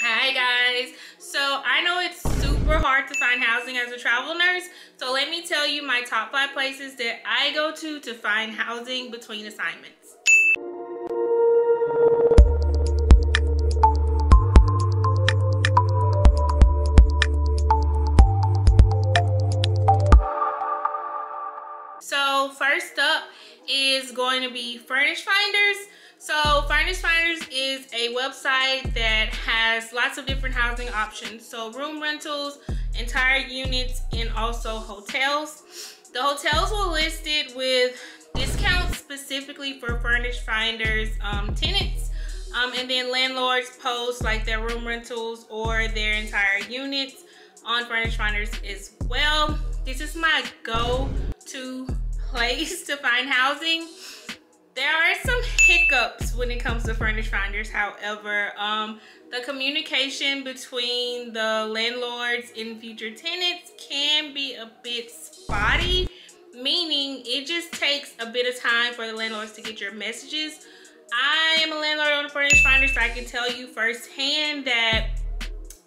Hi guys, so I know it's super hard to find housing as a travel nurse, so let me tell you my top 5 places that I go to find housing between assignments. So first up is going to be Furnish Finders. So Furnish Finders is a website that has lots of different housing options. So room rentals, entire units, and also hotels. The hotels were listed with discounts specifically for Furnish Finders tenants. And then landlords post like their room rentals or their entire units on Furnish Finders as well. This is my go-to place to find housing. There are some hiccups when it comes to Furnish Finders, however. The communication between the landlords and future tenants can be a bit spotty, meaning it just takes a bit of time for the landlords to get your messages. I am a landlord on Furnish Finders, so I can tell you firsthand that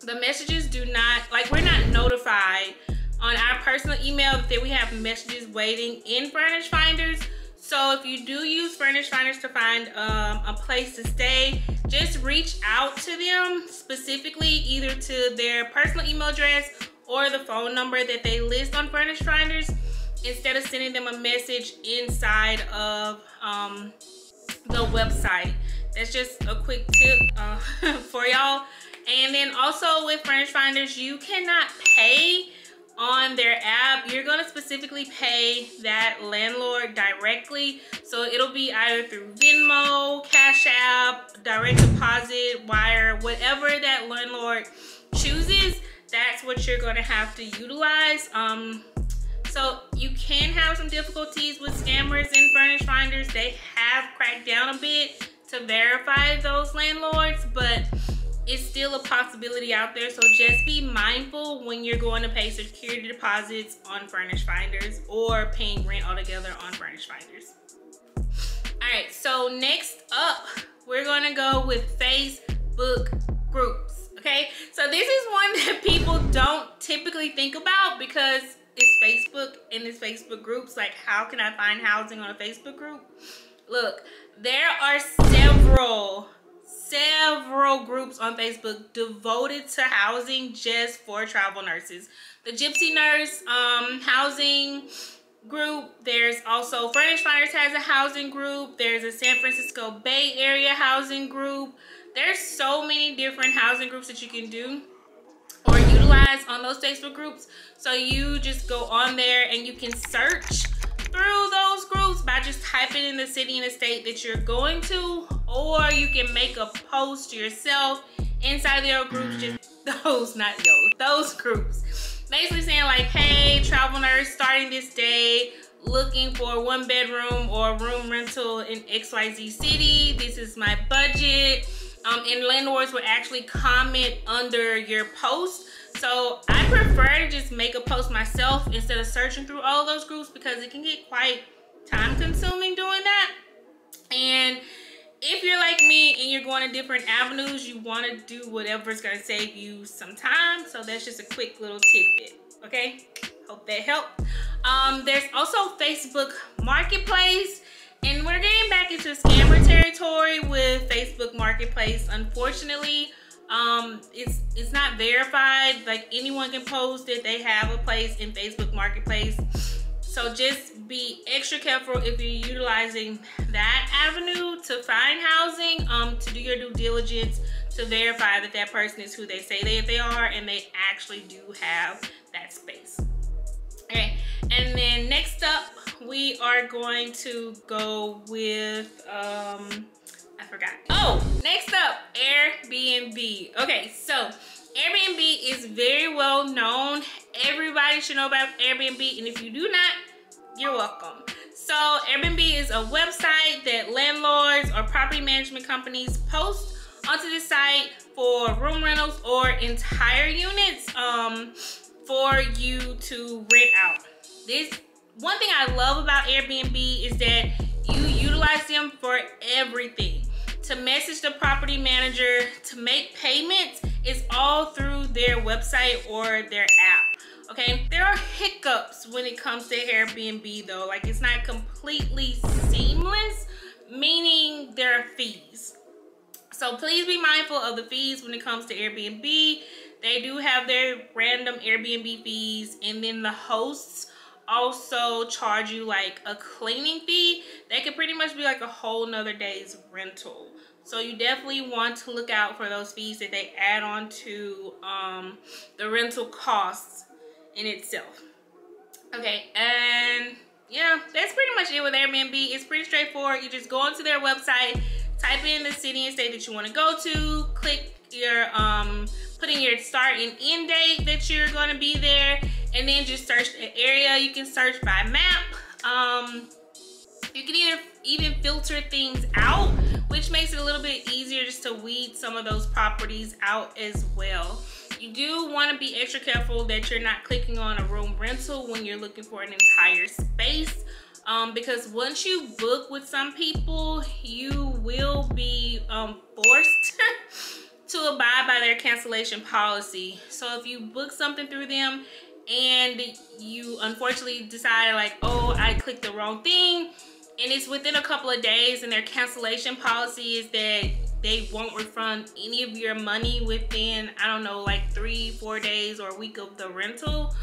the messages do not, like, we're not notified on our personal email that we have messages waiting in Furnish Finders. So if you do use Furnish Finders to find a place to stay, just reach out to them specifically, either to their personal email address or the phone number that they list on Furnish Finders, instead of sending them a message inside of the website. That's just a quick tip for y'all. And then also with Furnish Finders, you cannot pay on their app. You're gonna specifically pay that landlord directly. So it'll be either through Venmo, Cash App, direct deposit, wire, whatever that landlord chooses, that's what you're gonna have to utilize. So you can have some difficulties with scammers in Furnish Finders. They have cracked down a bit to verify those landlords, but it's still a possibility out there. So just be mindful when you're going to pay security deposits on Furnish Finders or paying rent altogether on Furnish Finders. All right, so next up, we're gonna go with Facebook groups, okay? So this is one that people don't typically think about because it's Facebook and it's Facebook groups. Like, how can I find housing on a Facebook group? Look, there are several groups on Facebook devoted to housing just for travel nurses. The Gypsy Nurse housing group. There's also Furnish Finders has a housing group. There's a San Francisco Bay Area housing group. There's so many different housing groups that you can do or utilize on those Facebook groups. So you just go on there and you can search through those groups by just typing in the city and the state that you're going to, or you can make a post yourself inside their groups, just those groups, basically saying like, hey, travel nurse starting this day, looking for a 1-bedroom or room rental in XYZ city, this is my budget. And landlords will actually comment under your post. So I prefer to just make a post myself instead of searching through all those groups, because it can get quite time consuming doing that. And if you're like me and you're going to different avenues, you want to do whatever's going to save you some time. So that's just a quick little tidbit, okay? Hope that helped. There's also Facebook Marketplace. And we're getting back into scammer territory with Facebook Marketplace. Unfortunately, it's not verified. Like, anyone can post that they have a place in Facebook Marketplace. So just be extra careful if you're utilizing that avenue to find housing, to do your due diligence to verify that that person is who they say they are and they actually do have that space. Okay, and then next up, we are going to go with, I forgot. Oh, next up, Airbnb. Okay, so Airbnb is very well known. Everybody should know about Airbnb, and if you do not, you're welcome. So Airbnb is a website that landlords or property management companies post onto the site for room rentals or entire units for you to rent out. This one thing I love about Airbnb is that you utilize them for everything. To message the property manager, to make payments, It's all through their website or their app. Okay, there are hiccups when it comes to Airbnb though. Like, it's not completely seamless, meaning there are fees. So please be mindful of the fees when it comes to Airbnb. They do have their random Airbnb fees, and then the hosts also charge you like a cleaning fee. That could pretty much be like a whole nother day's rental. So you definitely want to look out for those fees that they add on to the rental costs in itself. Okay, and yeah, that's pretty much it with Airbnb. It's pretty straightforward. You just go onto their website, type in the city and state that you want to go to, click your put in your start and end date that you're going to be there, and then just search the area. You can search by map. You can even filter things out, which makes it a little bit easier just to weed some of those properties out as well. You do want to be extra careful that you're not clicking on a room rental when you're looking for an entire space, because once you book with some people, you will be forced to abide by their cancellation policy. So if you book something through them and you unfortunately decide like, oh, I clicked the wrong thing, and it's within a couple of days, and their cancellation policy is that they won't refund any of your money within, I don't know, like 3-4 days or a week of the rental,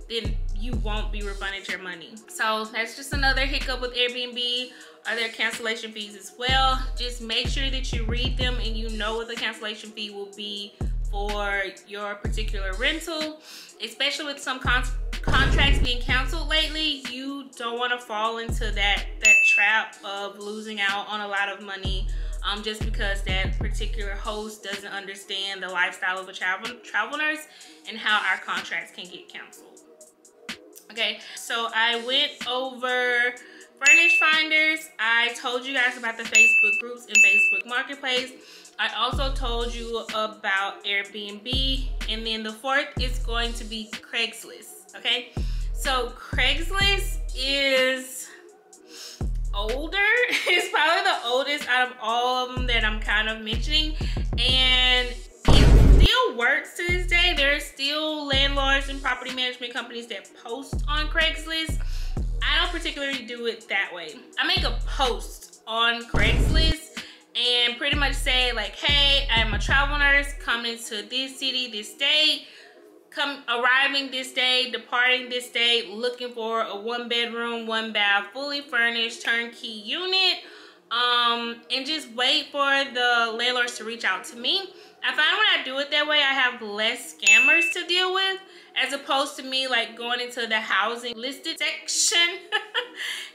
then you won't be refunded your money. So that's just another hiccup with Airbnb, are their cancellation fees as well. Just make sure that you read them and you know what the cancellation fee will be for your particular rental, especially with some contracts being canceled lately. You don't want to fall into that trap of losing out on a lot of money just because that particular host doesn't understand the lifestyle of a travel nurse and how our contracts can get canceled. Okay, so I went over Furnish Finders. I told you guys about the Facebook groups and Facebook Marketplace. I also told you about Airbnb, and then the fourth is going to be Craigslist. Okay, so Craigslist is older. It's probably the oldest out of all of them that I'm kind of mentioning, and it still works to this day. There are still landlords and property management companies that post on Craigslist. I don't particularly do it that way. I make a post on Craigslist and pretty much say like, hey, I'm a travel nurse coming to this city, this state, arriving this day, departing this day, looking for a 1-bedroom, 1-bath, fully furnished, turnkey unit, and just wait for the landlords to reach out to me. I find when I do it that way, I have less scammers to deal with, as opposed to me like going into the housing listed section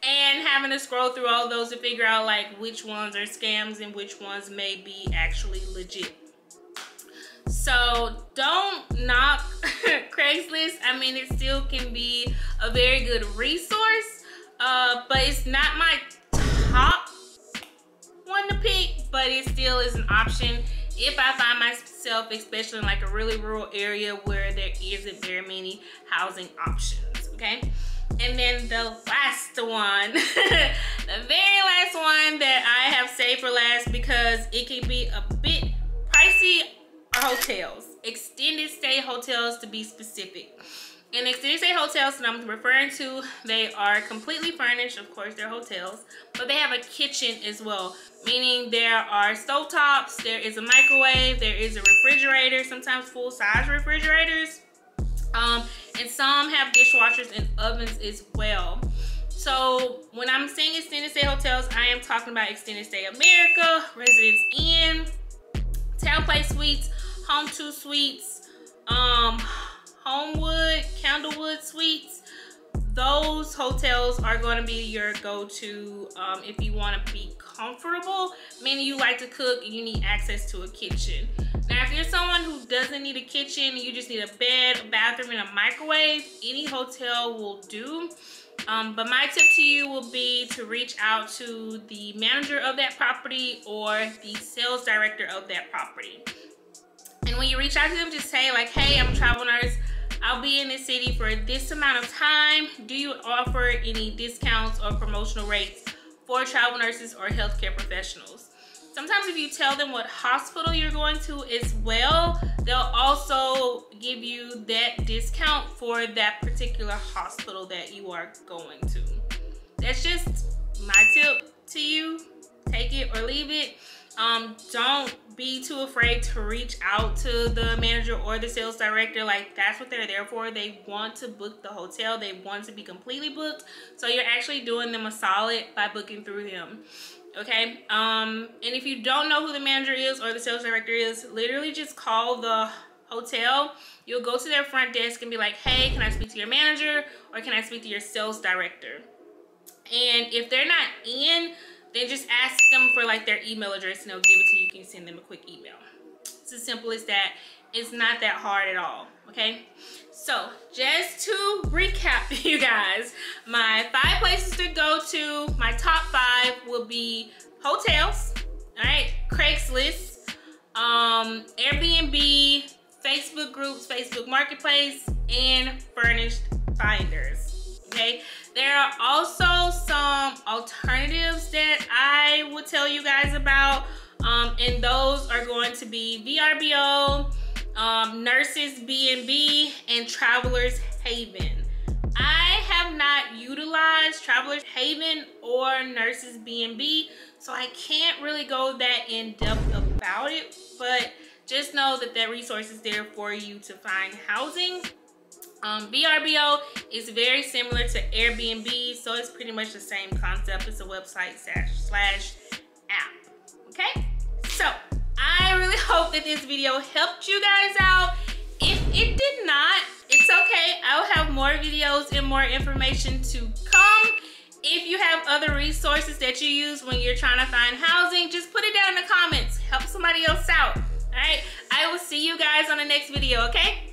and having to scroll through all those to figure out like which ones are scams and which ones may be actually legit. So don't knock Craigslist. I mean, it still can be a very good resource, but it's not my top one to pick, but it still is an option if I find myself, especially in like a really rural area where there isn't very many housing options. Okay, and then the last one, the very last one that I have saved for last because it can be a bit pricey, are hotels. Extended stay hotels, to be specific. And extended stay hotels that I'm referring to, they are completely furnished. Of course, they're hotels, but they have a kitchen as well, meaning there are stovetops, there is a microwave, there is a refrigerator, sometimes full-size refrigerators, and some have dishwashers and ovens as well. So when I'm saying extended stay hotels, I am talking about Extended Stay America, Residence Inn, Town Place Suites, Home 2 Suites, Homewood, Candlewood Suites. Those hotels are going to be your go-to if you want to be comfortable, meaning you like to cook and you need access to a kitchen. Now, if you're someone who doesn't need a kitchen, you just need a bed, a bathroom, and a microwave, any hotel will do. But my tip to you will be to reach out to the manager of that property or the sales director of that property. And when you reach out to them, just say like, hey, I'm a travel nurse. I'll be in this city for this amount of time. Do you offer any discounts or promotional rates for travel nurses or healthcare professionals? Sometimes if you tell them what hospital you're going to as well, they'll also give you that discount for that particular hospital that you are going to. That's just my tip to you. Take it or leave it. Don't be too afraid to reach out to the manager or the sales director. Like, that's what they're there for. They want to book the hotel. They want to be completely booked. So you're actually doing them a solid by booking through them. Okay? And if you don't know who the manager is or the sales director is, literally just call the hotel. You'll go to their front desk and be like, hey, can I speak to your manager or can I speak to your sales director? And if they're not in, then just ask them for like their email address and they'll give it to you. You can send them a quick email. It's as simple as that. It's not that hard at all, okay? So just to recap, you guys, my 5 places to go to, my top 5 will be hotels, all right, Craigslist, Airbnb, Facebook groups, Facebook Marketplace, and furnished finders, okay? There are also some alternatives that I will tell you guys about, and those are going to be VRBO, Nurses B&B, and Travelers Haven. I have not utilized Travelers Haven or Nurses B&B, so I can't really go that in depth about it, but just know that that resource is there for you to find housing. VRBO is very similar to Airbnb, so it's pretty much the same concept. It's a website slash app, okay? So I really hope that this video helped you guys out. If it did not, it's okay. I'll have more videos and more information to come. If you have other resources that you use when you're trying to find housing, just put it down in the comments. Help somebody else out, all right? I will see you guys on the next video, okay?